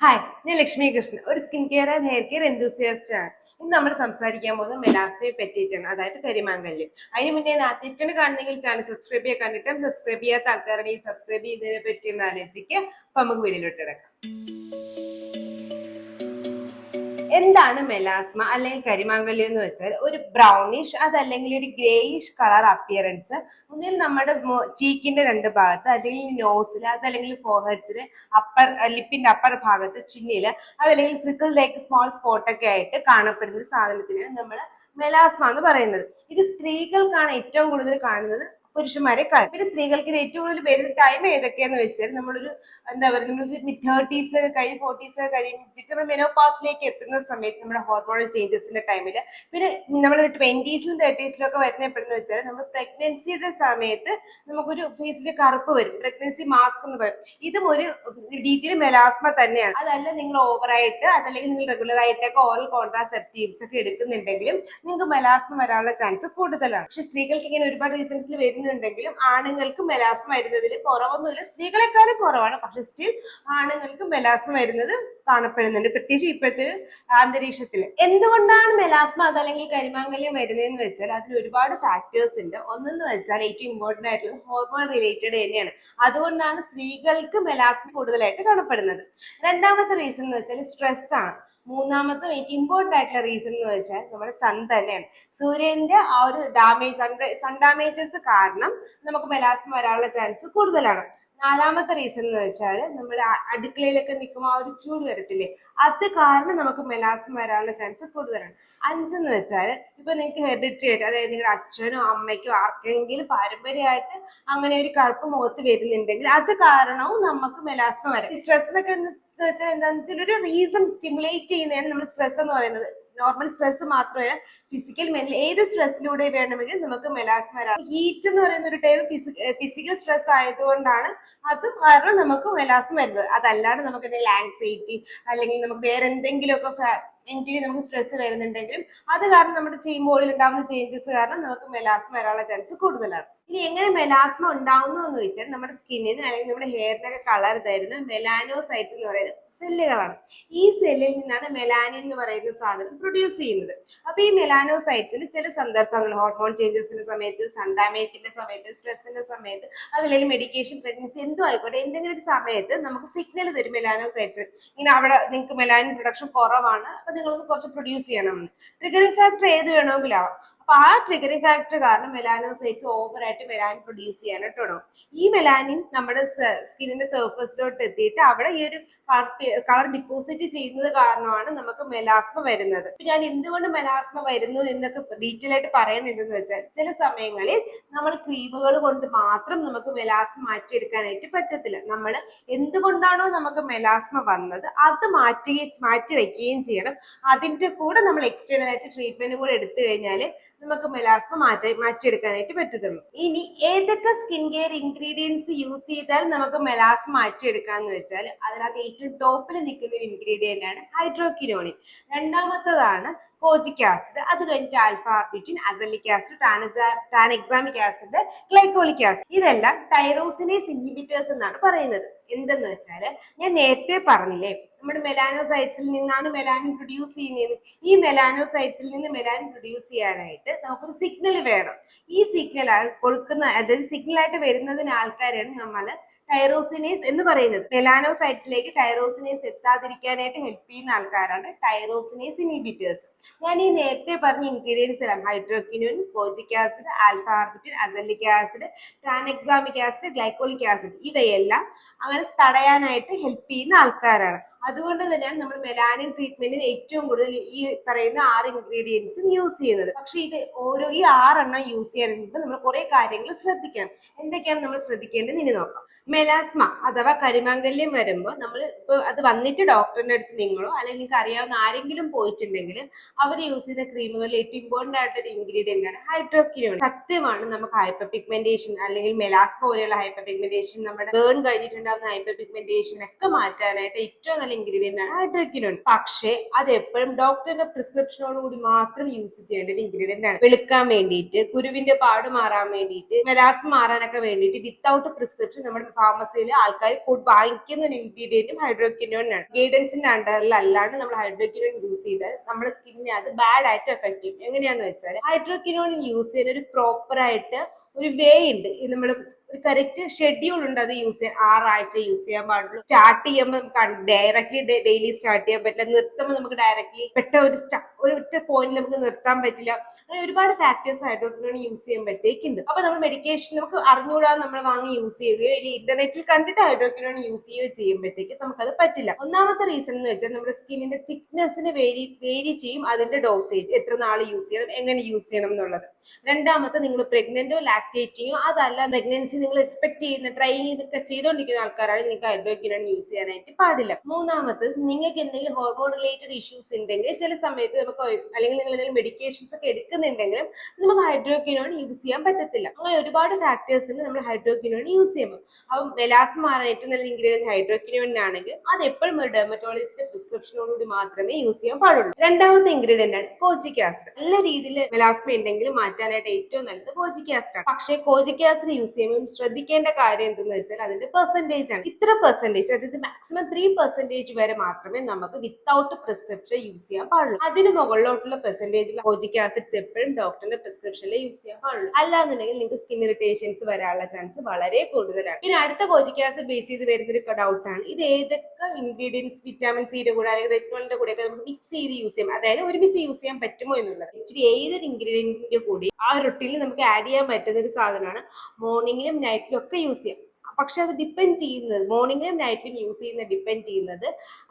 Hi, ഞാൻ ലക്ഷ്മി കൃഷ്ണൻ, ഒരു skin care and hair care enthusiast ആണ്. ഇന്ന് നമ്മൾ സംസാരിക്കാൻ പോകുന്നത് മെലാസ്മയെ പറ്റിയിട്ടാണ്, അതായത് കരിമാങ്കല്യം. അതിന് മുന്നേ ആദ്യമായിട്ടാണ് കാണുന്നെങ്കിൽ ചാനൽ സബ്സ്ക്രൈബ് ചെയ്യാൻ കണ്ടിട്ടും സബ്സ്ക്രൈബ് ചെയ്യാത്ത ആൾക്കാരുടെ ഈ സബ്സ്ക്രൈബ് ചെയ്തതിനെ പറ്റി ഒന്ന് ആലോചിക്കുക. അപ്പൊ നമുക്ക് വീഡിയോയിലോട്ട് കിടക്കാം. എന്താണ് മെലാസ്മ അല്ലെങ്കിൽ കരിമാങ്കല്യം എന്ന് വെച്ചാൽ ഒരു ബ്രൗണിഷ് അതല്ലെങ്കിൽ ഒരു ഗ്രേയിഷ് കളർ അപ്പിയറൻസ് ഒന്നിൽ നമ്മുടെ ചീക്കിന്റെ രണ്ട് ഭാഗത്ത് അല്ലെങ്കിൽ നോസിൽ അതല്ലെങ്കിൽ ഫോർഹെഡ്സില് അപ്പർ ലിപ്പിന്റെ അപ്പർ ഭാഗത്ത് ചിന്നില് അതല്ലെങ്കിൽ ഫ്രിക്കിൾ ലൈക്ക് സ്മോൾ സ്പോട്ട് ഒക്കെ ആയിട്ട് കാണപ്പെടുന്ന ഒരു സാധനത്തിനാണ് നമ്മൾ മെലാസ്മ എന്ന് പറയുന്നത്. ഇത് സ്ത്രീകൾക്കാണ് ഏറ്റവും കൂടുതൽ കാണുന്നത്, പുരുഷന്മാരെക്കാൾ. പിന്നെ സ്ത്രീകൾക്ക് ഇത് ഏറ്റവും കൂടുതൽ വരുന്ന ടൈം ഏതൊക്കെയാന്ന് വെച്ചാൽ നമ്മളൊരു എന്താ പറയുക, നമ്മൾ മിഡ് 30s കഴിഞ്ഞ് 40s കഴിഞ്ഞിട്ട് നമ്മൾ മെനോപാസിലേക്ക് എത്തുന്ന സമയത്ത് നമ്മുടെ ഹോർമോണൽ ചേഞ്ചസിന്റെ ടൈമിൽ, പിന്നെ നമ്മൾ 20s-ലും 30s-ലും ഒക്കെ വരുന്നപ്പെടുന്ന വെച്ചാൽ നമ്മൾ പ്രഗ്നൻസിയുടെ സമയത്ത് നമുക്കൊരു ഫേസിൽ കറുപ്പ് വരും, പ്രഗ്നൻസി മാസ്ക് എന്ന് പറയും. ഇതും ഒരു രീതിയിൽ മെലാസ്മ തന്നെയാണ്. അതല്ല നിങ്ങൾ ഓവറായിട്ട് അതല്ലെങ്കിൽ നിങ്ങൾ റെഗുലർ ആയിട്ടൊക്കെ ഓറൽ കോൺട്രാസെപ്റ്റീവ്സ് ഒക്കെ എടുക്കുന്നുണ്ടെങ്കിലും നിങ്ങൾക്ക് മെലാസ്മ വരാനുള്ള ചാൻസ് കൂടുതലാണ്. പക്ഷെ സ്ത്രീകൾക്ക് ഇങ്ങനെ ഒരുപാട് റീസൺസിൽ വരുന്നുണ്ടെങ്കിലും ആണുങ്ങൾക്ക് മെലാസ്മ വരുന്നതിൽ കുറവൊന്നുമില്ല, സ്ത്രീകളെക്കാളും കുറവാണ്. പക്ഷെ സ്റ്റിൽ ആണുങ്ങൾക്ക് മെലാസ്മ വരുന്നത് കാണപ്പെടുന്നുണ്ട്, പ്രത്യേകിച്ച് ഇപ്പോഴത്തെ അന്തരീക്ഷത്തിൽ. എന്തുകൊണ്ടാണ് മെലാസ്മ അതല്ലെങ്കിൽ കരിമാങ്കല്യം വരുന്നതെന്ന് വെച്ചാൽ അതിൽ ഒരുപാട് ഫാക്ടേഴ്സ് ഉണ്ട്. ഒന്നെന്ന് വെച്ചാൽ ഏറ്റവും ഇമ്പോർട്ടന്റ് ആയിട്ടുള്ളത് ഹോർമോൺ റിലേറ്റഡ് തന്നെയാണ്. അതുകൊണ്ടാണ് സ്ത്രീകൾക്ക് മെലാസ്മ കൂടുതലായിട്ട് കാണപ്പെടുന്നത്. രണ്ടാമത്തെ റീസൺ എന്ന് വെച്ചാൽ സ്ട്രെസ് ആണ്. മൂന്നാമത്തെ ഏറ്റവും ഇമ്പോർട്ടന്റ് ആയിട്ടുള്ള റീസൺ എന്ന് വെച്ചാൽ നമ്മുടെ സൺ തന്നെയാണ്. സൂര്യന്റെ ആ ഒരു സൺ ഡാമേജസ് കാരണം നമുക്ക് മെലാസ്മ വരാനുള്ള ചാൻസ് കൂടുതലാണ്. നാലാമത്തെ റീസൺ എന്ന് വെച്ചാൽ നമ്മൾ അടുക്കളയിലൊക്കെ നിൽക്കുമ്പോൾ ആ ഒരു ചൂട് വരത്തില്ലേ, അത് കാരണം നമുക്ക് മെലാസ്മ വരാനുള്ള ചാൻസ് കൂടുതലാണ്. അഞ്ചെന്ന് വെച്ചാൽ ഇപ്പൊ നിങ്ങൾക്ക് ഹെറിഡിറ്ററി ആയിട്ട്, അതായത് നിങ്ങളുടെ അച്ഛനോ അമ്മയ്ക്കോ ആർക്കെങ്കിലും പാരമ്പര്യമായിട്ട് അങ്ങനെ ഒരു കറുപ്പ് മുഖത്ത് വരുന്നുണ്ടെങ്കിൽ അത് കാരണവും നമുക്ക് മെലാസ്മ വരാം. സ്ട്രെസ് എന്നൊക്കെ വെച്ചാൽ എന്താണെന്ന് വെച്ചാൽ ഒരു റീസൺ സ്റ്റിമുലേറ്റ് ചെയ്യുന്നതാണ് നമ്മൾ സ്ട്രെസ് എന്ന് പറയുന്നത്. നോർമൽ സ്ട്രെസ് മാത്രമല്ല, ഫിസിക്കൽ മെന്റൽ ഏത് സ്ട്രെസ്സിലൂടെ വേണമെങ്കിൽ നമുക്ക് മെലാസ്മ വരാം. ഹീറ്റ് എന്ന് പറയുന്ന ഒരു ടൈം ഫിസിക്കൽ സ്ട്രെസ് ആയതുകൊണ്ടാണ് അത് കാരണം നമുക്ക് മെലാസ്മ വരുന്നത്. അതല്ലാണ്ട് നമുക്ക് എന്തെങ്കിലും ആങ്സൈറ്റി അല്ലെങ്കിൽ നമുക്ക് വേറെ എന്തെങ്കിലുമൊക്കെ മെന്റലി നമുക്ക് സ്ട്രെസ് വരുന്നുണ്ടെങ്കിലും അത് കാരണം നമ്മുടെ ബോഡിയിൽ ഉണ്ടാകുന്ന ചേഞ്ചസ് കാരണം നമുക്ക് മെലാസ്മ വരാനുള്ള ചാൻസ് കൂടുതലാണ്. ഇനി എങ്ങനെ മെലാസ്മ ഉണ്ടാവുന്നു എന്ന് വെച്ചാൽ നമ്മുടെ സ്കിന്നിന് അല്ലെങ്കിൽ നമ്മുടെ ഹെയറിനൊക്കെ കളർ തരുന്ന മെലാനോസൈറ്റ്സ് എന്ന് പറയുന്നത് സെല്ലുകളാണ്. ഈ സെല്ലിൽ നിന്നാണ് മെലാനിൻ എന്ന് പറയുന്ന സാധനം പ്രൊഡ്യൂസ് ചെയ്യുന്നത്. അപ്പൊ ഈ മെലാനോസൈറ്റ്സിന് ചില സന്ദർഭങ്ങൾ, ഹോർമോൺ ചേഞ്ചസിന്റെ സമയത്ത്, സൺ ഡാമേജിന്റെ സമയത്ത്, സ്ട്രെസ്സിന്റെ സമയത്ത്, അതല്ലെങ്കിൽ മെഡിക്കേഷൻ, പ്രഗ്നൻസി എന്തോ ആയിക്കോട്ടെ, എന്തെങ്കിലും ഒരു സമയത്ത് നമുക്ക് സിഗ്നൽ തരും മെലാനോസൈറ്റ്സ്. ഇങ്ങനെ അവിടെ നിങ്ങൾക്ക് മെലാനിൻ പ്രൊഡക്ഷൻ കുറവാണ്, അപ്പൊ നിങ്ങളൊന്ന് കുറച്ച് പ്രൊഡ്യൂസ് ചെയ്യണം. ട്രിഗറിംഗ് ഫാക്ടർ ഏത് വേണമെങ്കിലും ആവാം. അപ്പൊ ആ ട്രിഗറിംഗ് ഫാക്ടർ കാരണം മെലാനോസൈറ്റ്സ് ഓവറായിട്ട് മെലാനിൻ പ്രൊഡ്യൂസ് ചെയ്യാനായിട്ട് തുടങ്ങും. ഈ മെലാനിൻ നമ്മുടെ സ്കിന്നിന്റെ സർഫസിലോട്ട് എത്തിയിട്ട് അവിടെ ഈ ഒരു കളർ ഡിപ്പോസിറ്റ് ചെയ്യുന്നത് കാരണമാണ് നമുക്ക് മെലാസ്മ വരുന്നത്. ഞാൻ എന്തുകൊണ്ട് മെലാസ്മ വരുന്നു എന്നൊക്കെ ഡീറ്റെയിൽ ആയിട്ട് പറയുന്നത് എന്തെന്ന് വെച്ചാൽ, ചില സമയങ്ങളിൽ നമ്മൾ ക്രീമുകൾ കൊണ്ട് മാത്രം നമുക്ക് മെലാസ്മ മാറ്റിയെടുക്കാനായിട്ട് പറ്റത്തില്ല. നമ്മൾ എന്തുകൊണ്ടാണോ നമുക്ക് മെലാസ്മ വന്നത് അത് മാറ്റി വെക്കുകയും ചെയ്യണം. അതിന്റെ കൂടെ നമ്മൾ എക്സ്റ്റേണൽ ആയിട്ട് ട്രീറ്റ്മെന്റ് കൂടെ എടുത്തു കഴിഞ്ഞാൽ നമുക്ക് മെലാസ്മ മാറ്റിയെടുക്കാനായിട്ട് പറ്റത്തുള്ളൂ. ഇനി ഏതൊക്കെ സ്കിൻ കെയർ ഇൻഗ്രീഡിയൻസ് യൂസ് ചെയ്താൽ നമുക്ക് മെലാസ്മ മാറ്റിയെടുക്കാന്ന് വെച്ചാൽ അതിനകത്ത് ഏറ്റവും ടോപ്പിൽ നിൽക്കുന്ന ഒരു ഇൻഗ്രീഡിയന്റ് ആണ് ഹൈഡ്രോക്വിനോണിൻ. രണ്ടാമത്തതാണ് കോജിക് ആസിഡ്, അത് കഴിഞ്ഞിട്ട് alpha arbutin, azelaic acid, tranexamic acid, glycolic acid. ഇതെല്ലാം ടൈറോസിനേസ് ഇൻഹിബിറ്റേഴ്സ് എന്നാണ് പറയുന്നത്. എന്തെന്ന് വെച്ചാൽ ഞാൻ നേരത്തെ പറഞ്ഞില്ലേ, നമ്മുടെ മെലാനോസൈറ്റ്സിൽ നിന്നാണ് മെലാനിൻ പ്രൊഡ്യൂസ് ചെയ്യുന്നത്. ഈ മെലാനോസൈറ്റ്സിൽ നിന്ന് മെലാനിൻ പ്രൊഡ്യൂസ് ചെയ്യാനായിട്ട് നമുക്കൊരു സിഗ്നൽ വേണം. ഈ സിഗ്നൽ കൊടുക്കുന്ന, അതായത് സിഗ്നലായിട്ട് വരുന്നതിന് ആൾക്കാരാണ് നമ്മൾ ടൈറോസിനേസ് എന്ന് പറയുന്നത്. മെലാനോസൈറ്റ്സിലേക്ക് ടൈറോസിനേസ് എത്താതിരിക്കാനായിട്ട് ഹെൽപ്പ് ചെയ്യുന്ന ആൾക്കാരാണ് ടൈറോസിനേസ് ഇൻഹിബിറ്റേഴ്സ്. ഞാൻ ഈ നേരത്തെ പറഞ്ഞ ഇൻഗ്രീഡിയൻസ് എല്ലാം hydroquinone, കോജിക് acid, alpha arbutin, azelaic acid, tranexamic acid, glycolic acid, ഇവയെല്ലാം അങ്ങനെ തടയാനായിട്ട് ഹെൽപ്പ് ചെയ്യുന്ന ആൾക്കാരാണ്. അതുകൊണ്ട് തന്നെയാണ് നമ്മൾ മെലാനിൻ ട്രീറ്റ്മെന്റിന് ഏറ്റവും കൂടുതൽ ഈ പറയുന്ന 6 ഇൻഗ്രീഡിയൻസും യൂസ് ചെയ്യുന്നത്. പക്ഷെ ഇത് ഈ 6 യൂസ് ചെയ്യാനായിട്ട് നമ്മൾ കുറെ കാര്യങ്ങൾ ശ്രദ്ധിക്കണം. എന്തൊക്കെയാണ് നമ്മൾ ശ്രദ്ധിക്കേണ്ടത് ഇനി നോക്കാം. മെലാസ്മ അഥവാ കരിമാങ്കല്യം വരുമ്പോൾ നമ്മൾ ഇപ്പൊ അത് വന്നിട്ട് ഡോക്ടറിന്റെ അടുത്ത് നിങ്ങളോ അല്ലെങ്കിൽ നിങ്ങൾക്ക് അറിയാവുന്ന ആരെങ്കിലും പോയിട്ടുണ്ടെങ്കിൽ അവർ യൂസ് ചെയ്യുന്ന ക്രീമുകളിൽ ഏറ്റവും ഇമ്പോർട്ടന്റ് ആയിട്ടൊരു ഇൻഗ്രീഡിയന്റ് ആണ് ഹൈഡ്രോക്വിനോൺ. സത്യമാണ്, നമുക്ക് ഹൈപ്പർ പിഗ്മെന്റേഷൻ അല്ലെങ്കിൽ മെലാസ്മ പോലെയുള്ള ഹൈപ്പർ പിഗ്മെന്റേഷൻ, നമ്മുടെ ബേൺ കഴിഞ്ഞിട്ടുണ്ടാകുന്ന ഹൈപ്പർ പിഗ്മെന്റേഷൻ ഒക്കെ മാറ്റാനായിട്ട് ഏറ്റവും നല്ല ഇൻഗ്രീഡിയന്റ് ആണ് ഹൈഡ്രോക്വിനോൺ. പക്ഷേ അത് എപ്പോഴും ഡോക്ടറുടെ പ്രിസ്ക്രിപ്ഷനോട് കൂടി മാത്രം യൂസ് ചെയ്യേണ്ട ഒരു ഇൻഗ്രീഡിയന്റ് ആണ്. വെളുക്കാൻ വേണ്ടിയിട്ട്, കുരുവിന്റെ പാട് മാറാൻ വേണ്ടിയിട്ട്, മെലാസ്മ മാറാനൊക്കെ വേണ്ടിയിട്ട് വിത്തൗട്ട് പ്രിസ്ക്രിപ്ഷൻ നമ്മുടെ ഫാർമസിയിൽ ആൾക്കാർ വാങ്ങിക്കുന്ന ഒരു ഇൻഗ്രീഡിയന്റും ഹൈഡ്രോക്വിനോൺ ആണ്. ഗൈഡൻസിന്റെ അണ്ടറിൽ അല്ലാണ്ട് നമ്മൾ ഹൈഡ്രോക്വിനോൺ യൂസ് ചെയ്താൽ നമ്മുടെ സ്കിന്നിനെ അത് ബാഡ് ആയിട്ട് എഫക്ട് ചെയ്യും. എങ്ങനെയാന്ന് വെച്ചാൽ ഹൈഡ്രോക്വിനോൺ യൂസ് ചെയ്യുന്ന ഒരു പ്രോപ്പർ ആയിട്ട് ഒരു വേ ഉണ്ട്. നമ്മൾ ഒരു കറക്റ്റ് ഷെഡ്യൂൾ ഉണ്ട് അത് യൂസ് ചെയ്യാൻ. 6 ആഴ്ച യൂസ് ചെയ്യാൻ പാടുള്ളൂ. സ്റ്റാർട്ട് ചെയ്യുമ്പോൾ നമുക്ക് ഡയറക്ട്ലി ഡെയിലി സ്റ്റാർട്ട് ചെയ്യാൻ പറ്റില്ല. നിർത്തുമ്പോൾ നമുക്ക് ഡയറക്ട്ലി ഒറ്റ പോയിന്റിൽ നമുക്ക് നിർത്താൻ പറ്റില്ല. അങ്ങനെ ഒരുപാട് ഫാക്ടേഴ്സ് ഹൈഡ്രോക്വിനോൺ യൂസ് ചെയ്യുമ്പോഴത്തേക്കുണ്ട്. അപ്പൊ നമ്മൾ മെഡിക്കേഷൻ നമുക്ക് അറിഞ്ഞുകൂടാതെ നമ്മൾ വാങ്ങി യൂസ് ചെയ്യുകയോ അല്ലെങ്കിൽ ഇന്റർനെറ്റിൽ കണ്ടിട്ട് ഹൈഡ്രോക്വിനോൺ യൂസ് ചെയ്യുകയോ ചെയ്യുമ്പോഴത്തേക്ക് നമുക്കത് പറ്റില്ല. ഒന്നാമത്തെ റീസൺ എന്ന് വെച്ചാൽ നമ്മുടെ സ്കിന്നിന്റെ തിക്നെസ്സിന് വേരി ചെയ്യും അതിന്റെ ഡോസേജ്, എത്ര നാൾ യൂസ് ചെയ്യണം, എങ്ങനെ യൂസ് ചെയ്യണം എന്നുള്ളത്. രണ്ടാമത്തെ, നിങ്ങൾ പ്രഗ്നന്റോ ലാക്ടേറ്റിങ്ങോ അതല്ല പ്രഗ്നൻസി നിങ്ങൾ എക്സ്പെക്ട് ചെയ്യുന്ന ട്രൈ ചെയ്തൊക്കെ ചെയ്തുകൊണ്ടിരിക്കുന്ന ആൾക്കാരാണെങ്കിൽ നിങ്ങൾക്ക് ഹൈഡ്രോക്വിനോൺ യൂസ് ചെയ്യാനായിട്ട് പാടില്ല. മൂന്നാമത്തത്, നിങ്ങൾക്ക് എന്തെങ്കിലും ഹോർമോൺ റിലേറ്റഡ് ഇഷ്യൂസ് ഉണ്ടെങ്കിൽ ചില സമയത്ത് നമുക്ക് അല്ലെങ്കിൽ നിങ്ങൾ എന്തെങ്കിലും മെഡിക്കേഷൻസ് ഒക്കെ എടുക്കുന്നുണ്ടെങ്കിലും നമുക്ക് ഹൈഡ്രോക്വിനോൺ യൂസ് ചെയ്യാൻ പറ്റത്തില്ല. അങ്ങനെ ഒരുപാട് ഫാക്ടേഴ്സിന് നമ്മൾ ഹൈഡ്രോക്വിനോൺ യൂസ് ചെയ്യുമ്പോൾ അപ്പം മെലാസ്മ മാറാൻ ഏറ്റവും നല്ല ഇൻഗ്രീഡിയന്റ് ഹൈഡ്രോക്വിനോൺ ആണെങ്കിൽ അത് എപ്പോഴും ഒരു ഡെർമറ്റോളജിസ്റ്റിന്റെ പ്രിസ്ക്രിപ്ഷനോടുകൂടി മാത്രമേ യൂസ് ചെയ്യാൻ പാടുള്ളൂ. രണ്ടാമത്തെ ഇൻഗ്രീഡിയന്റ് ആണ് കോജിക് ആസിഡ്. നല്ല രീതിയിൽ മെലാസ്മ ഉണ്ടെങ്കിൽ മാറ്റാനായിട്ട് ഏറ്റവും നല്ലത് കോജിക് ആസിഡ് ആണ്. പക്ഷേ കോജിക് ആസിഡ് യൂസ് ചെയ്യുമ്പോൾ ശ്രദ്ധിക്കേണ്ട കാര്യം എന്തെന്ന് വെച്ചാൽ അതിന്റെ പെർസെന്റേജ് ആണ്. ഇത്ര പെർസെന്റേജ്, അതായത് മാക്സിമം 3% വരെ മാത്രമേ നമുക്ക് വിത്തൗട്ട് പ്രിസ്ക്രിപ്ഷൻ യൂസ് ചെയ്യാൻ പാടുള്ളൂ. അതിന് മുകളിലോട്ടുള്ള പെർസെന്റേജ് കോജിക് ആസിഡ്സ് എപ്പോഴും ഡോക്ടറിന്റെ പ്രിസ്ക്രിപ്ഷനിൽ യൂസ് ചെയ്യാൻ പാടുള്ളൂ. അല്ലാന്നുണ്ടെങ്കിൽ നിങ്ങൾക്ക് സ്കിൻ ഇറിറ്റേഷൻസ് വരാനുള്ള ചാൻസ് വളരെ കൂടുതലാണ്. പിന്നെ അടുത്ത കോജിക് ആസിഡ് ബേസ് ചെയ്ത് വരുന്നൊരു ഡൗട്ട് ആണ്, ഇത് ഏതൊക്കെ ഇൻഗ്രീഡിയൻസ് വിറ്റാമിൻ സിയുടെ കൂടെ അല്ലെങ്കിൽ റെറ്റിനോളിന്റെ കൂടെ ഒക്കെ നമുക്ക് മിക്സ് ചെയ്ത് യൂസ് ചെയ്യാം, അതായത് ഒരുമിച്ച് യൂസ് ചെയ്യാൻ പറ്റുമോ എന്നുള്ളത്. ആക്ച്വലി ഏതൊരു ഇൻഗ്രീഡിയന്റിന്റെ കൂടി ആ റൊട്ടീനിൽ നമുക്ക് ആഡ് ചെയ്യാൻ പറ്റുന്ന ഒരു സാധനമാണ്. മോർണിംഗിലും നൈറ്റിലും ഒക്കെ യൂസ് ചെയ്യാം. പക്ഷെ അത് ഡിപ്പെൻഡ് ചെയ്യുന്നത്, മോർണിംഗിലും നൈറ്റിലും യൂസ് ചെയ്യുന്ന ഡിപ്പെൻഡ് ചെയ്യുന്നത്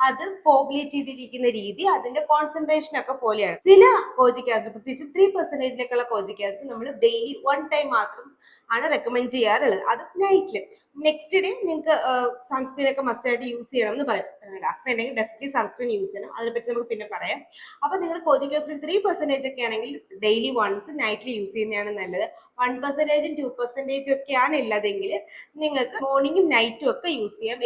അത് ഫോർമുലേറ്റ് ചെയ്തിരിക്കുന്ന രീതി, അതിന്റെ കോൺസെൻട്രേഷൻ ഒക്കെ പോലെയാണ്. ചില കോജിക് ആസിഡ്, പ്രത്യേകിച്ച് 3%ലേക്കുള്ള കോജിക് ആസിഡ് നമ്മൾ ഡെയിലി 1 ടൈം മാത്രം ആണ് റെക്കമെൻഡ് ചെയ്യാറുള്ളത്, അത് നൈറ്റില്. നെക്സ്റ്റ് ഡേ നിങ്ങൾക്ക് സൺസ്ക്രീൻ ഒക്കെ മസ്റ്റ് ആയിട്ട് യൂസ് ചെയ്യണം എന്ന് പറയും. ലാസ്റ്റ് ഉണ്ടെങ്കിൽ ഡെഫിനറ്റ്ലി സൺസ്ക്രീൻ യൂസ് ചെയ്യണം, അതിനെപ്പറ്റി നമുക്ക് പിന്നെ പറയാം. അപ്പൊ നിങ്ങൾ കോജിക് ആസിഡ് 3% ഒക്കെ ആണെങ്കിൽ ഡെയിലി വൺസ് നൈറ്റിൽ യൂസ് ചെയ്യുന്നതാണ് നല്ലത്. 1%, 2% ഒക്കെയാണ് ഉള്ളതെങ്കിൽ നിങ്ങൾക്ക് മോർണിംഗും നൈറ്റും ഒക്കെ യൂസ് ചെയ്യാം.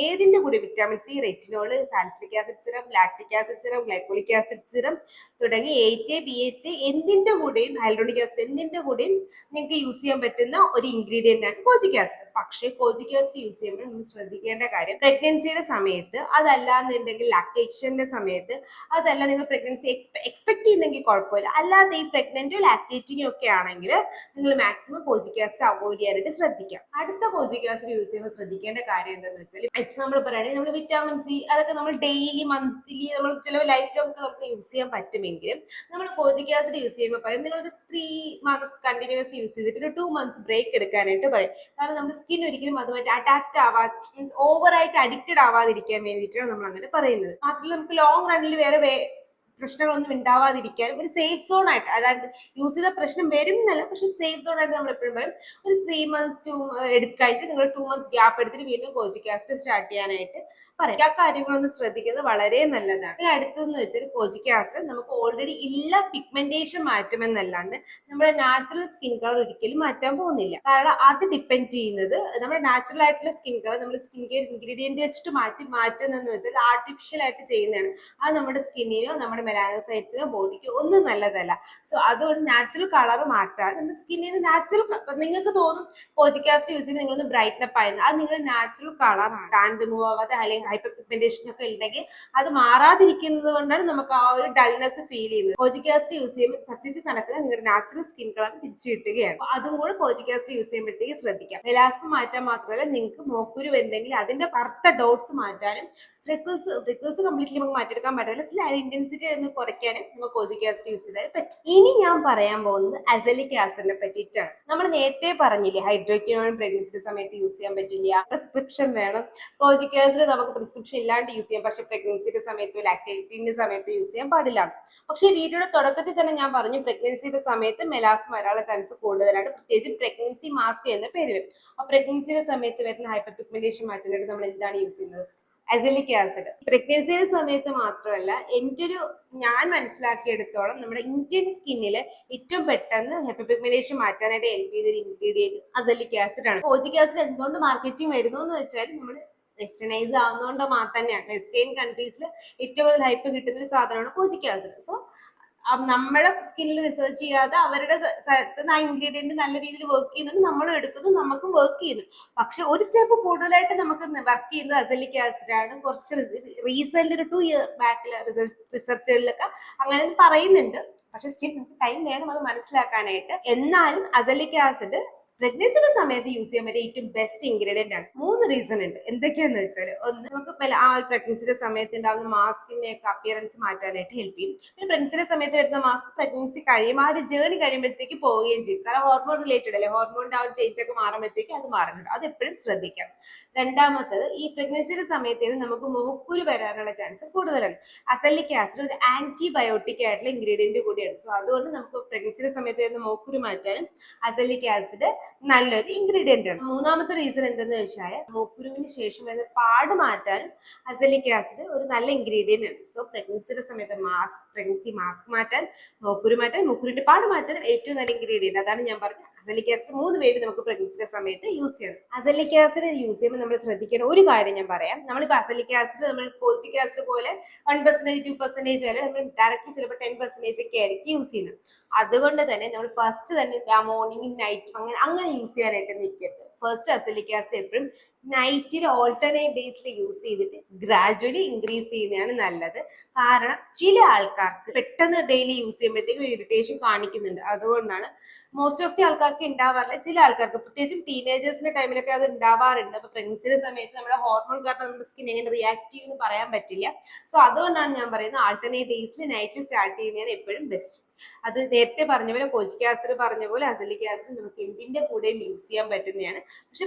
ഏതിന്റെ കൂടെ vitamin C, retinol, salicylic acid serum, lactic acid serum, glycolic acid serum തുടങ്ങി AHA, BHA എന്തിന്റെ കൂടെയും, ഹൈലൂറോണിക് ആസിഡ് എന്തിന്റെ കൂടെയും നിങ്ങൾക്ക് യൂസ് ചെയ്യാൻ പറ്റുന്ന ഒരു ഇൻഗ്രീഡിയന്റ് ആണ് കോജിക് ആസിഡ്. പക്ഷേ കോജിക് ആസിഡ് യൂസ് ചെയ്യുമ്പോൾ നമ്മൾ ശ്രദ്ധിക്കേണ്ട കാര്യം, പ്രഗ്നൻസിയുടെ സമയത്ത്, അതല്ല എന്നുണ്ടെങ്കിൽ ലാക്ടേഷന്റെ സമയത്ത്, അതല്ല നിങ്ങൾ പ്രഗ്നൻസി എക്സ്പെക്ട് ചെയ്യുന്നെങ്കിൽ കുഴപ്പമില്ല, അല്ലാതെ ഈ പ്രഗ്നന്റോ ലാക്ടേറ്റിങ്ങോ ഒക്കെ ആണെങ്കിൽ നിങ്ങൾ മാക്സിമം കോജിക് ആസിഡ് അവോയ്ഡ് ചെയ്യാനായിട്ട് ശ്രദ്ധിക്കാം. അടുത്ത കോജിക് ആസിഡ് യൂസ് ചെയ്യുമ്പോൾ ശ്രദ്ധിക്കേണ്ട കാര്യം എന്താണെന്ന് വെച്ചാൽ, എക്സാമ്പിൾ പറയുകയാണെങ്കിൽ നമ്മൾ വിറ്റാമിൻ സി അതൊക്കെ നമ്മൾ ഡെയിലി മന്ത്ലി നമ്മൾ ചില ലൈഫിലൊക്കെ നമുക്ക് യൂസ് ചെയ്യാൻ പറ്റുമെങ്കിലും നമ്മൾ കോജിക് ആസിഡ് യൂസ് ചെയ്യുമ്പോൾ പറയും നിങ്ങളൊരു 3 months കണ്ടിന്യൂസ് യൂസ് ചെയ്തിട്ട് ഒരു 2 months ബ്രേക്ക് എടുക്കാനായിട്ട് പറയും. കാരണം നമ്മുടെ സ്കിൻ ഒരിക്കലും അതുമായിട്ട് അഡാപ്റ്റ് മീൻസ് ഓവറായിട്ട് അഡിക്റ്റഡ് ആവാതിരിക്കാൻ വേണ്ടിയിട്ടാണ് നമ്മൾ അങ്ങനെ പറയുന്നത്. മാത്രമല്ല നമുക്ക് ലോങ് റണ്ണിൽ വേറെ പ്രശ്നങ്ങളൊന്നും ഉണ്ടാവാതിരിക്കാൻ ഒരു സേഫ് സോൺ ആയിട്ട്, അതായത് യൂസ് ചെയ്ത പ്രശ്നം വരും എന്നല്ല, പക്ഷെ സേഫ് സോൺ ആയിട്ട് നമ്മൾ എപ്പോഴും പറയും ഒരു 3 months എടുക്കായിട്ട് നിങ്ങൾ 2 months ഗ്യാപ്പ് എടുത്തിട്ട് വീണ്ടും കോജിക് ആസിഡ് സ്റ്റാർട്ട് ചെയ്യാനായിട്ട് പറയും. ആ കാര്യങ്ങളൊന്നും ശ്രദ്ധിക്കുന്നത് വളരെ നല്ലതാണ്. പിന്നെ അടുത്തെന്ന് വെച്ചാൽ കോജിക് ആസിഡ് നമുക്ക് ഓൾറെഡി ഉള്ള പിഗ്മെന്റേഷൻ മാറ്റുമെന്നല്ലാണ്ട് നമ്മുടെ നാച്ചുറൽ സ്കിൻ കളർ ഒരിക്കലും മാറ്റാൻ പോകുന്നില്ല. കാരണം അത് ഡിപ്പെൻഡ് ചെയ്യുന്നത് നമ്മുടെ നാച്ചുറൽ ആയിട്ടുള്ള സ്കിൻ കളർ നമ്മൾ സ്കിൻ കെയർ ഇൻഗ്രീഡിയന്റ് വെച്ചിട്ട് മാറ്റുന്നതെന്ന് വെച്ചാൽ ആർട്ടിഫിഷ്യൽ ആയിട്ട് ചെയ്യുന്നതാണ്. അത് നമ്മുടെ സ്കിന്നിനോ നമ്മുടെ മെലാനോസൈറ്റ്സിനോ ബോഡിക്കോ ഒന്നും നല്ലതല്ല. സോ അതുകൊണ്ട് നാച്ചുറൽ കളർ മാറ്റാതെ നമ്മുടെ സ്കിന്നിന് നാച്ചുറൽ, നിങ്ങൾക്ക് തോന്നും കോജിക് ആസിഡ് യൂസ് ചെയ്ത് നിങ്ങളൊന്ന് ബ്രൈറ്റ്നപ്പ് ആയിരുന്നു, അത് നിങ്ങളുടെ നാച്ചുറൽ കളറാണ്. ടാൻ റിമൂവ് ആവാതെ അല്ലെങ്കിൽ ഹൈപ്പർ പിഗ്മെന്റേഷൻ ഒക്കെ ഉണ്ടെങ്കിൽ അത് മാറാതിരിക്കുന്നത് കൊണ്ടാണ് നമുക്ക് ആ ഒരു ഡൾനെസ് ഫീൽ ചെയ്യുന്നത്. കോജിക് ആസിഡ് യൂസ് ചെയ്യുമ്പോൾ സത്യത്തിൽ നടക്കുന്നത് നിങ്ങളുടെ നാച്ചുറൽ സ്കിൻ കളർ തിരിച്ചു കിട്ടുകയാണ്. അതും കൂടെ കോജിക് ആസിഡ് യൂസ് ചെയ്യുമ്പോഴത്തേക്ക് ശ്രദ്ധിക്കാം. മെലാസ്മ മാറ്റാൻ മാത്രമല്ല നിങ്ങൾക്ക് മോക്കുരു എന്തെങ്കിലും അതിന്റെ കറുത്ത ഡോട്ട്സ് മാറ്റാനും, റിക്കിൾസ് കംപ്ലീറ്റ്ലി നമുക്ക് മാറ്റിയെടുക്കാൻ പറ്റില്ല, സ്ലൈഡ് ഇന്റൻസിറ്റി ഒന്ന് കുറയ്ക്കാനും നമുക്ക് കോജിക് ആസിഡ് യൂസ് ചെയ്താൽ പറ്റും. ഇനി ഞാൻ പറയാൻ പോകുന്നത് അസലിക് ആസിഡിനെ പറ്റിയിട്ടാണ്. നമ്മൾ നേരത്തെ പറഞ്ഞില്ലേ ഹൈഡ്രോക്വിനോൺ പ്രഗ്നൻസിയുടെ സമയത്ത് യൂസ് ചെയ്യാൻ പറ്റില്ല, പ്രിസ്ക്രിപ്ഷൻ വേണം. കോജിക് ആസിഡ് നമുക്ക് പ്രിസ്ക്രിപ്ഷൻ ഇല്ലാണ്ട് യൂസ് ചെയ്യാം, പക്ഷെ പ്രഗ്നൻസിയുടെ സമയത്തോ ലാക്ടേറ്റിന്റെ സമയത്ത് യൂസ് ചെയ്യാൻ പാടില്ല. പക്ഷേ വീഡിയോയുടെ തുടക്കത്തിൽ തന്നെ ഞാൻ പറഞ്ഞു പ്രഗ്നൻസിയുടെ സമയത്ത് മെലാസ്മ വരാനുള്ള ചാൻസ് കൂടുതലാണ്, പ്രത്യേകിച്ച് പ്രഗ്നൻസി മാസ്ക് എന്ന പേരിൽ. ആ പ്രഗ്നൻസിയുടെ സമയത്ത് വരുന്ന ഹൈപ്പർ പിഗ്മെന്റേഷൻ മാറ്റാനായിട്ട് നമ്മൾ എന്താണ് യൂസ് ചെയ്യുന്നത്? Azelaic acid. പ്രഗ്നൻസിയുടെ സമയത്ത് മാത്രമല്ല, ഞാൻ മനസ്സിലാക്കിയെടുത്തോളം നമ്മുടെ ഇന്ത്യൻ സ്കിന്നില് ഏറ്റവും പെട്ടെന്ന് ഹൈപ്പർ പിഗ്മെന്റേഷൻ മാറ്റാനായിട്ട് ഹെൽപ്പ് ചെയ്തൊരു ഇൻഗ്രീഡിയന്റ് അസലിക് ആസിഡ് ആണ്. കോജിക് ആസിഡ് എന്തുകൊണ്ട് മാർക്കറ്റിംഗ് വരുന്നു എന്ന് വെച്ചാൽ നമ്മൾ വെസ്റ്റേണൈസ് ആവുന്നതുകൊണ്ട് തന്നെയാണ് വെസ്റ്റേൺ കൺട്രീസിൽ ഏറ്റവും കൂടുതൽ ഹൈപ്പ് കിട്ടുന്ന ഒരു സാധനമാണ് കോജിക് ആസിഡ്. സോ നമ്മുടെ സ്കിന്നിൽ റിസർച്ച് ചെയ്യാതെ അവരുടെ സ്ഥലത്ത് ആ ഇൻഗ്രീഡിയന്റ് നല്ല രീതിയിൽ വർക്ക് ചെയ്യുന്നുണ്ട്, നമ്മളും എടുക്കുന്നു, നമുക്കും വർക്ക് ചെയ്യുന്നു. പക്ഷെ ഒരു സ്റ്റെപ്പ് കൂടുതലായിട്ട് നമുക്ക് വർക്ക് ചെയ്യുന്നത് അസലിക് ആസിഡ് ആണ്. കുറച്ച് റീസെന്റ് ഒരു 2 ഇയർ ബാക്കിലെ റിസർച്ചുകളിലൊക്കെ അങ്ങനെ പറയുന്നുണ്ട്. പക്ഷെ സ്റ്റിൽ നമുക്ക് ടൈം വേണം അത് മനസ്സിലാക്കാനായിട്ട്. എന്നാലും അസലിക് ആസിഡ് പ്രഗ്നൻസിയുടെ സമയത്ത് യൂസ് ചെയ്യാൻ പറ്റിയ ഏറ്റവും ബെസ്റ്റ് ഇൻഗ്രീഡിയന്റ് ആണ്. 3 റീസൺ ഉണ്ട്. എന്തൊക്കെയാന്ന് വെച്ചാൽ, ഒന്ന്, നമുക്ക് ആ ഒരു പ്രഗ്നൻസിയുടെ സമയത്ത് ഉണ്ടാകുന്ന മാസ്കിന്റെ ഒക്കെ അപ്പിയറൻസ് മാറ്റാനായിട്ട് ഹെൽപ്പ് ചെയ്യും. പിന്നെ പ്രഗ്നൻസിയുടെ സമയത്ത് വരുന്ന മാസ്ക് പ്രഗ്നൻസി കഴിയുമ്പോൾ ആ ഒരു ജേർണി കഴിയുമ്പോഴത്തേക്ക് പോവുകയും ചെയ്യും. കാരണം ഹോർമോൺ റിലേറ്റഡ് അല്ലേ, ഹോർമോണിന്റെ ആ ഒരു ചേഞ്ച് ഒക്കെ മാറുമ്പോഴത്തേക്ക് അത് മാറുന്നുണ്ട്. അത് എപ്പോഴും ശ്രദ്ധിക്കാം. രണ്ടാമത്തത്, ഈ പ്രഗ്നൻസിയുടെ സമയത്ത് നമുക്ക് മുഖക്കുരു വരാനുള്ള ചാൻസ് കൂടുതലാണ്. അസലിക് ആസിഡ് ഒരു ആന്റിബയോട്ടിക് ആയിട്ടുള്ള ഇൻഗ്രീഡിയന്റ് കൂടിയാണ്. സോ അതുകൊണ്ട് നമുക്ക് പ്രഗ്നൻസിയുടെ സമയത്ത് വരുന്ന മുഖക്കുരു മാറ്റാനും അസലിക് ആസിഡ് നല്ലൊരു ഇൻഗ്രീഡിയന്റ് ആണ്. മൂന്നാമത്തെ റീസൺ എന്തെന്ന് വെച്ചാൽ, മൂക്കുരുവിന് ശേഷം വരുന്ന പാട് മാറ്റാനും അസലിക് ആസിഡ് ഒരു നല്ല ഇൻഗ്രീഡിയന്റ് ആണ്. സോ പ്രഗ്നൻസിയുടെ സമയത്ത് പ്രഗ്നൻസി മാസ്ക് മാറ്റാൻ, മൂക്കുരു മാറ്റാൻ, മൂക്കുരുവിന്റെ പാട് മാറ്റാൻ ഏറ്റവും നല്ല ഇൻഗ്രീഡിയന്റ് അതാണ് ഞാൻ പറഞ്ഞത് അസലിക് ആസിഡ്. 3 പേര് നമുക്ക് പ്രഗ്നൻസിയുടെ സമയത്ത് യൂസ് ചെയ്യണം. അസലിക് ആസിഡ് യൂസ് ചെയ്യുമ്പോൾ നമ്മൾ ശ്രദ്ധിക്കേണ്ട ഒരു കാര്യം ഞാൻ പറയാം. നമ്മളിപ്പോൾ അസലിക് ആസിഡ് നമ്മൾ കോജിക് ആസിഡ് പോലെ 1% 2% വരെ നമ്മൾ ഡയറക്റ്റ്ലി ചിലപ്പോൾ 10% ഒക്കെ ആയിരിക്കും യൂസ് ചെയ്യുന്നത്. അതുകൊണ്ട് തന്നെ നമ്മൾ ഫസ്റ്റ് തന്നെ മോർണിംഗും നൈറ്റും അങ്ങനെ യൂസ് ചെയ്യാനായിട്ട് നിൽക്കരുത്. ഫസ്റ്റ് അസലിക് ആസിഡ് എപ്പോഴും നൈറ്റിൽ ഓൾട്ടർനേറ്റ് ഡേയ്സിൽ യൂസ് ചെയ്തിട്ട് ഗ്രാജുവലി ഇൻക്രീസ് ചെയ്യുന്നതാണ് നല്ലത്. കാരണം ചില ആൾക്കാർക്ക് പെട്ടെന്ന് ഡെയിലി യൂസ് ചെയ്യുമ്പോഴത്തേക്കും ഇറിറ്റേഷൻ കാണിക്കുന്നുണ്ട്. അതുകൊണ്ടാണ് മോസ്റ്റ് ഓഫ് ദി ആൾക്കാർക്ക് ഉണ്ടാവാറില്ല. ചില ആൾക്കാർക്ക്, പ്രത്യേകിച്ചും ടീനേജേഴ്സിന്റെ ടൈമിലൊക്കെ അത് ഉണ്ടാവാറുണ്ട്. അപ്പൊ പ്രഗ്നൻസിയുടെ സമയത്ത് നമ്മുടെ ഹോർമോൺ കാരണം നമ്മുടെ സ്കിൻ എങ്ങനെ റിയാക്ട് ചെയ്യുമെന്ന് പറയാൻ പറ്റില്ല. സോ അതുകൊണ്ടാണ് ഞാൻ പറയുന്നത് ആൾട്ടർനേറ്റ് ഡേയ്സിൽ നൈറ്റിൽ സ്റ്റാർട്ട് ചെയ്യുന്നതാണ് എപ്പോഴും ബെസ്റ്റ്. അത് നേരത്തെ പറഞ്ഞ പോലെ കോജിക് ആസിഡ് പറഞ്ഞ പോലെ അസലിക് ആസിഡ് നമുക്ക് എന്തിന്റെ കൂടെയും യൂസ് ചെയ്യാൻ പറ്റുന്നതാണ്. പക്ഷെ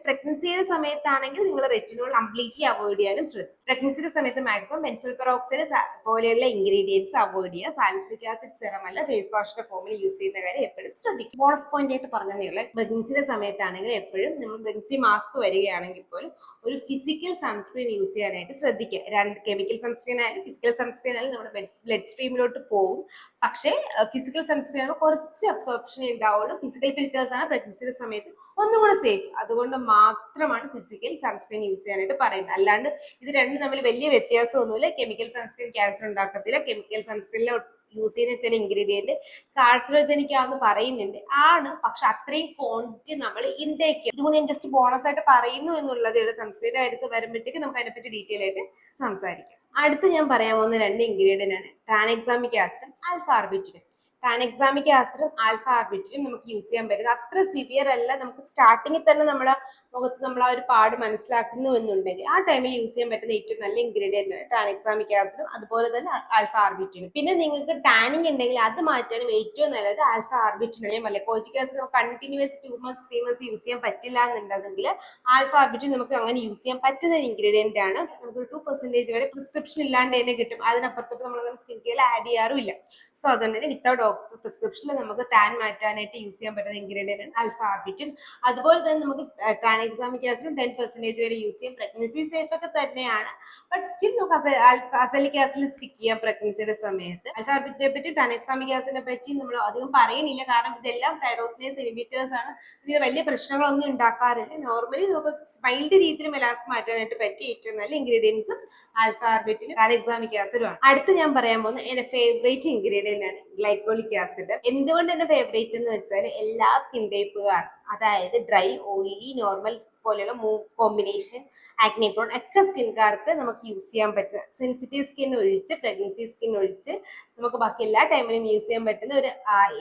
പ്രഗ്നൻസിയുടെ സമയത്താണെങ്കിൽ നിങ്ങൾ റെറ്റിനോൾ കംപ്ലീറ്റ്ലി അവോയ്ഡ് ചെയ്യാനും ശ്രദ്ധിക്കും. പ്രഗ്നൻസിയുടെ സമയത്ത് മാക്സിമം ബെൻസോൾ പെറോക്സൈഡ് പോലെയുള്ള ഇൻഗ്രീഡിയൻസ് അവോയ്ഡ് ചെയ്യുക. സാലിസിലിക് ആസിഡ് സെറം അല്ല ഫേസ് വാഷിന്റെ ഫോമിൽ യൂസ് ചെയ്യുന്ന കാര്യം എപ്പോഴും ശ്രദ്ധിക്കും. ബോണസ് പോയിന്റ് ആയിട്ട് പറഞ്ഞതേ പ്രഗ്നൻസിയുടെ സമയത്താണെങ്കിൽ എപ്പോഴും നമ്മൾ പ്രഗ്നൻസി മാസ്ക് വരികയാണെങ്കിൽ പോലും ഒരു ഫിസിക്കൽ സൺസ്ക്രീൻ യൂസ് ചെയ്യാനായിട്ട് ശ്രദ്ധിക്കുക. 2 കെമിക്കൽ സൺസ്ക്രീൻ ആയാലും ഫിസിക്കൽ സൺസ്ക്രീൻ ആയാലും നമ്മുടെ ബ്ലഡ് സ്ട്രീമിലോട്ട് പോകും. പക്ഷേ ഫിസിക്കൽ സൺസ്ക്രീൻ ആകുമ്പോൾ കുറച്ച് അബ്സോർപ്ഷൻ ഉണ്ടാവുള്ളൂ. ഫിസിക്കൽ ഫിൽറ്റേഴ്സ് ആണ് പ്രഗ്നൻസിയുടെ സമയത്ത് ഒന്നും കൂടെ സേഫ്. അതുകൊണ്ട് മാത്രമാണ് ഫിസിക്കൽ സൺസ്ക്രീൻ യൂസ് ചെയ്യാനായിട്ട് പറയുന്നത്. അല്ലാണ്ട് ഇത് രണ്ടും തമ്മിൽ വലിയ വ്യത്യാസമൊന്നുമില്ല. കെമിക്കൽ സൺസ്ക്രീൻ ക്യാൻസർ ഉണ്ടാക്കത്തില്ല. കെമിക്കൽ സൺസ്ക്രീനിൽ യൂസ് ചെയ്യുന്ന ചില ഇൻഗ്രീഡിയന്റ് കാർസിനോജനിക് ആണെന്ന് പറയുന്നുണ്ട്. ആണ്, പക്ഷെ അത്രയും ക്വാണ്ടിറ്റി നമ്മൾ ഇൻടേക്ക് ചെയ്യും. ഇതുകൊണ്ട് ഞാൻ ജസ്റ്റ് ബോണസ് ആയിട്ട് പറയുന്നു എന്നുള്ളത്. സൺസ്ക്രീൻ്റെ കാര്യത്തിൽ വരുമ്പോഴത്തേക്ക് നമുക്ക് അതിനെപ്പറ്റി ഡീറ്റെയിൽ ആയിട്ട് സംസാരിക്കാം. അടുത്ത് ഞാൻ പറയാൻ പോകുന്ന 2 ഇൻഗ്രീഡിയന്റ് ആണ് ട്രാനെക്സാമിക് ആസിഡും ആൽഫ ആർബിറ്റിനും. ട്രാനെക്സാമിക് ആസിഡും ആൽഫ ആർബിറ്റിനും നമുക്ക് യൂസ് ചെയ്യാൻ പറ്റുന്നത് അത്ര സിവിയർ അല്ല. നമുക്ക് സ്റ്റാർട്ടിങ്ങിൽ തന്നെ നമ്മുടെ മുഖത്ത് നമ്മൾ ആ ഒരു പാട് മനസ്സിലാക്കുന്നു എന്നുണ്ടെങ്കിൽ ആ ടൈമിൽ യൂസ് ചെയ്യാൻ പറ്റുന്ന ഏറ്റവും നല്ല ഇൻഗ്രീഡിയന്റ് ആണ് ട്രാനെക്സാമിക് ആസിഡും അതുപോലെ തന്നെ ആൽഫ ആർബിറ്റിനും. പിന്നെ നിങ്ങൾക്ക് ടാനിങ് ഉണ്ടെങ്കിൽ അത് മാറ്റാനും ഏറ്റവും നല്ലത് ആൽഫ ആർബിറ്റിനാണ്. ഞാൻ പറയാം കോജിക് ആസിഡ് നമുക്ക് കണ്ടിന്യൂസ് 2 months 3 months യൂസ് ചെയ്യാൻ പറ്റില്ല എന്നുണ്ടെങ്കിൽ ആൽഫ ആർബിറ്റിൻ നമുക്ക് അങ്ങനെ യൂസ് ചെയ്യാൻ പറ്റുന്ന ഇൻഗ്രീഡിയന്റ് ആണ്. നമുക്ക് 2% വരെ പ്രിസ്ക്രിപ്ഷൻ ഇല്ലാണ്ട് തന്നെ കിട്ടും. അതിനപ്പുറത്തോട്ട് നമ്മൾ സ്കിൻ കെയർ ആഡ് ചെയ്യാറുമില്ല. സോ അതുകൊണ്ട് തന്നെ വിത്തൗട്ട് ഡോക്ടർ പ്രിസ്ക്രിപ്ഷനിൽ നമുക്ക് ടാൻ മാറ്റാനായിട്ട് യൂസ് ചെയ്യാൻ പറ്റുന്ന ഇൻഗ്രീഡിയന്റ് ആണ് ആൽഫ ആർബിറ്റിൻ. അതുപോലെ തന്നെ നമുക്ക് ട്രാനെക്സാമിക് ആസിഡും 10% വരെ യൂസ് ചെയ്യാം. പ്രഗ്നൻസി സേഫ് ഒക്കെ തന്നെയാണ്. ബട്ട് സ്റ്റിൽ നമുക്ക് അസലിക് ആസിഡ് സ്റ്റിക്ക് ചെയ്യാം പ്രഗ്നൻസിയുടെ സമയത്ത്. ആൽഫ ആർബിറ്റിനെ പറ്റി ട്രാനെക്സാമിക് ആസിഡിനെ പറ്റി നമ്മൾ അധികം പറയുന്നില്ല. കാരണം ഇതെല്ലാം ടൈറോസിനേസ് ഇൻഹിബിറ്റേഴ്സ് ആണ്. ഇത് വലിയ പ്രശ്നങ്ങളൊന്നും ഉണ്ടാക്കാറില്ല. നോർമലി നമുക്ക് മൈൽഡ് രീതിയിൽ മെലാസ്മ മാറ്റാനായിട്ട് പറ്റിയ ഏറ്റവും നല്ല ഇൻഗ്രീഡിയൻസും ആൽഫ ആർബിറ്റിനും ട്രാനെക്സാമിക് ആസിഡും ആണ്. അടുത്ത് ഞാൻ പറയാൻ പോകുന്നത് എന്റെ ഫേവറേറ്റ് ഇൻഗ്രീഡിയന്റ് ആണ് ഗ്ലൈക്കോളിക് ആസിഡ്. എന്തുകൊണ്ട് എന്റെ ഫേവറേറ്റ് എന്ന് വെച്ചാൽ എല്ലാ സ്കിൻ ടൈപ്പുകാർ, അതായത് ഡ്രൈ, ഓയിലി, നോർമൽ പോലെയുള്ള കോമ്പിനേഷൻ, ആക്നെ പ്രോൺ ഒക്കെ സ്കിൻകാർക്ക് നമുക്ക് യൂസ് ചെയ്യാൻ പറ്റുന്ന, സെൻസിറ്റീവ് സ്കിൻ ഒഴിച്ച് പ്രഗ്നൻസി സ്കിൻ ഒഴിച്ച് നമുക്ക് ബാക്കി എല്ലാ ടൈമിലും യൂസ് ചെയ്യാൻ പറ്റുന്ന ഒരു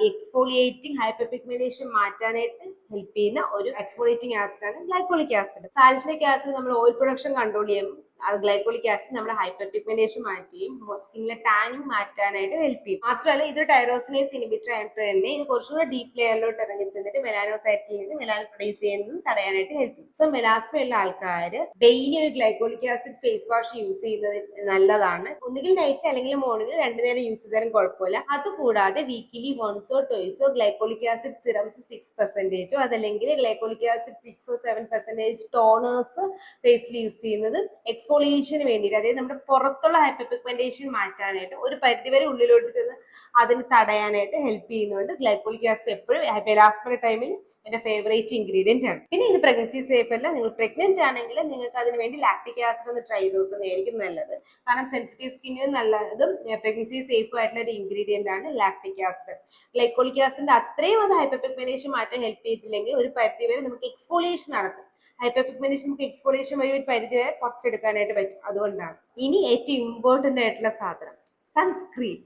എക്സ്ഫോളിയേറ്റിംഗ് ഹൈപ്പർ പിഗ്മെന്റേഷൻ മാറ്റാനായിട്ട് ഹെൽപ്പ് ചെയ്യുന്ന ഒരു എക്സ്ഫോളിയേറ്റിംഗ് ആസിഡ് ആണ് ഗ്ലൈക്കോളിക് ആസിഡ്. സാലിസിലിക് ആസിഡ് നമ്മൾ ഓയിൽ പ്രൊഡക്ഷൻ കൺട്രോൾ ചെയ്യും. അത് ഗ്ലൈക്കോളിക് ആസിഡ് നമ്മുടെ ഹൈപ്പർ പിഗ്മെന്റേഷൻ മാറ്റുകയും സ്കിന്നിലെ ടാനിങ് മാറ്റാനായിട്ട് ഹെൽപ്പ് ചെയ്യും. മാത്രമല്ല ഇത് ടൈറോസിനേസ് ഇൻഹിബിറ്റർ ആയിട്ട് തന്നെ ഇത് കുറച്ചുകൂടെ ഡീപ്പ് ലെയറിലോട്ട് ഇറങ്ങി ചെന്നിട്ട് മെലാനോസൈറ്റിൽ നിന്ന് മെലാനിൻ പ്രൊഡ്യൂസ് ചെയ്യുന്നതും തടയാനായിട്ട് ഹെൽപ്പ് ചെയ്യും. സോ മെലാസ്മ ഉള്ള ആൾക്കാർ ഡെയിലി ഒരു glycolic acid face wash use ചെയ്യുന്നത് നല്ലതാണ്. ഒന്നുകിൽ നൈറ്റ് അല്ലെങ്കിൽ മോർണിംഗ് 2 നേരം യൂസ് ചെയ്താലും കുഴപ്പമില്ല. അതുകൂടാതെ weekly 1 or 2 glycolic acid serums 6% അതല്ലെങ്കിൽ ഗ്ലൈക്കോളിക് ആസിഡ് 6 or 7% ടോണേഴ്സ് ഫേസിൽ യൂസ് ചെയ്യുന്നത് എക്സ്ഫോളിയേഷന് വേണ്ടിയിട്ട്, അതായത് നമ്മുടെ പുറത്തുള്ള ഹൈപ്പർ പിഗ്മെന്റേഷൻ മാറ്റാനായിട്ട് ഒരു പരിധിവരെ ഉള്ളിലോട്ട് ചെന്ന് അതിന് തടയാനായിട്ട് ഹെൽപ്പ് ചെയ്യുന്നുണ്ട്. ഗ്ലൈക്കോളിക് ആസിഡ് എപ്പോഴും മെലാസ്മയുടെ ടൈമിൽ എന്റെ ഫേവറേറ്റ് ഇൻഗ്രീഡിയന്റ് ആണ്. പിന്നെ ഇത് പ്രഗ്നൻസി സേഫ് അല്ല. നിങ്ങൾ പ്രഗ്നന്റ് ആണെങ്കിൽ നിങ്ങൾക്ക് അതിന് വേണ്ടി ലാക്ടിക് ആസിഡ് ഒന്ന് ട്രൈ ചെയ്ത് നോക്കുന്നതായിരിക്കും നല്ലത്. കാരണം സെൻസിറ്റീവ് സ്കിന്നിന് നല്ലതും പ്രഗ്നൻസി സേഫ് ആയിട്ടുള്ള ഒരു ഇൻഗ്രീഡിയന്റ് ആണ് ലാക്ടിക് ആസിഡ്. ഗ്ലൈക്കോളിക് ആസിഡിന്റെ അത്രയും അത് ഹൈപ്പർ പിഗ്മെന്റേഷൻ മാറ്റാൻ ഹെൽപ്പ് ചെയ്തില്ലെങ്കിൽ ഒരു പരിധി വരെ നമുക്ക് എക്സ്ഫോളിയേഷൻ നടത്തും. ഹൈപ്പർ പിഗ്മെന്റേഷൻ നമുക്ക് എക്സ്ഫോളിയേഷൻ വഴി ഒരു പരിധി വരെ കുറച്ചെടുക്കാനായിട്ട് പറ്റും. അതുകൊണ്ടാണ്. ഇനി ഏറ്റവും ഇമ്പോർട്ടന്റ് ആയിട്ടുള്ള സാധനം സൺസ്ക്രീൻ.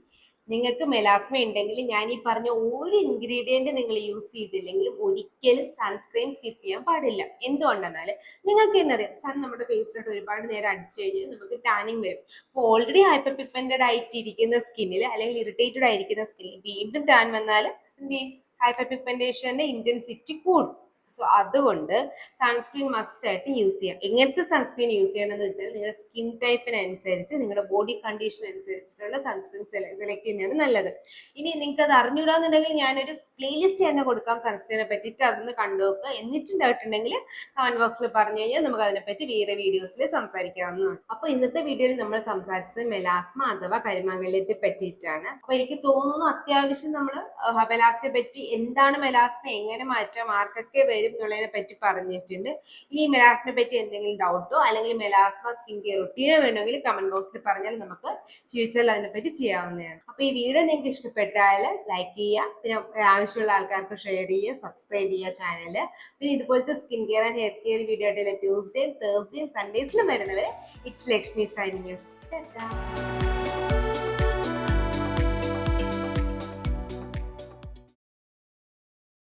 നിങ്ങൾക്ക് മെലാസ്മ ഉണ്ടെങ്കിൽ ഞാൻ ഈ പറഞ്ഞ ഒരു ഇൻഗ്രീഡിയന്റ് നിങ്ങൾ യൂസ് ചെയ്തില്ലെങ്കിലും ഒരിക്കലും സൺസ്ക്രീൻ സ്കിപ്പ് ചെയ്യാൻ പാടില്ല. എന്തുകൊണ്ടെന്നാൽ നിങ്ങൾക്ക് എന്നറിയാം, സൺ നമ്മുടെ ഫേസിലോട്ട് ഒരുപാട് നേരം അടിച്ചു കഴിഞ്ഞാൽ നമുക്ക് ടാനിങ് വരും. അപ്പോൾ ഓൾറെഡി ഹൈപ്പർ പിഗ്മെന്റഡ് ആയിട്ടിരിക്കുന്ന സ്കിന്നിൽ അല്ലെങ്കിൽ ഇറിറ്റേറ്റഡ് ആയിരിക്കുന്ന സ്കിന്നിൽ വീണ്ടും ടാൻ വന്നാൽ എന്ത് ചെയ്യും? ഹൈപ്പർ പിഗ്മെന്റേഷന്റെ ഇന്റൻസിറ്റി കൂടും. സോ അതുകൊണ്ട് സൺസ്ക്രീൻ മസ്റ്റ് ആയിട്ട് യൂസ് ചെയ്യാം. എങ്ങനത്തെ സൺസ്ക്രീൻ യൂസ് ചെയ്യണമെന്ന് വെച്ചാൽ നിങ്ങളുടെ സ്കിൻ ടൈപ്പിനനുസരിച്ച് നിങ്ങളുടെ ബോഡി കണ്ടീഷൻ അനുസരിച്ചിട്ടുള്ള സൺസ്ക്രീൻ സെലക്ട് ചെയ്യുന്നതാണ് നല്ലത്. ഇനി നിങ്ങൾക്ക് അത് അറിഞ്ഞൂടാന്നുണ്ടെങ്കിൽ ഞാനൊരു പ്ലേലിസ്റ്റ് തന്നെ കൊടുക്കാം സൺസ്ക്രീനെ പറ്റിയിട്ട്, അതൊന്ന് കണ്ടുനോക്കുക. എന്നിട്ടും ഡൗട്ട് ഉണ്ടെങ്കിൽ കമന്റ് ബോക്സിൽ പറഞ്ഞു കഴിഞ്ഞാൽ നമുക്ക് അതിനെപ്പറ്റി വേറെ വീഡിയോസിൽ സംസാരിക്കാവുന്നതാണ്. അപ്പോൾ ഇന്നത്തെ വീഡിയോയിൽ നമ്മൾ സംസാരിച്ചത് മെലാസ്മ അഥവാ കരിമാങ്കല്യത്തെ പറ്റിയിട്ടാണ്. അപ്പൊ എനിക്ക് തോന്നുന്നു അത്യാവശ്യം നമ്മൾ മെലാസ്മയെ പറ്റി, എന്താണ് മെലാസ്മ, എങ്ങനെ മാറ്റാം, ആർക്കൊക്കെ വരും എന്നുള്ളതിനെ പറ്റി പറഞ്ഞിട്ടുണ്ട്. ഇനി മെലാസ്മയെ പറ്റി എന്തെങ്കിലും ഡൗട്ടോ അല്ലെങ്കിൽ മെലാസ്മ സ്കിൻ കെയർ റുട്ടീനോ വേണമെങ്കിൽ കമന്റ് ബോക്സിൽ പറഞ്ഞാൽ നമുക്ക് ഫ്യൂച്ചറിൽ അതിനെപ്പറ്റി ചെയ്യാവുന്നതാണ്. അപ്പൊ ഈ വീഡിയോ നിങ്ങൾക്ക് ഇഷ്ടപ്പെട്ടാൽ ലൈക്ക് ചെയ്യുക, പിന്നെ ആവശ്യമുള്ള ആൾക്കാർക്ക് ഷെയർ ചെയ്യുക, സബ്സ്ക്രൈബ് ചെയ്യുക ചാനല്. പിന്നെ ഇതുപോലത്തെ skin care and hair care video ആയിട്ട് ട്യൂസ്ഡേയും തേഴ്സ്ഡേയും സൺഡേസിലും വരുന്നവരെ ഇറ്റ്സ് ലക്ഷ്മി സൈനിങ്.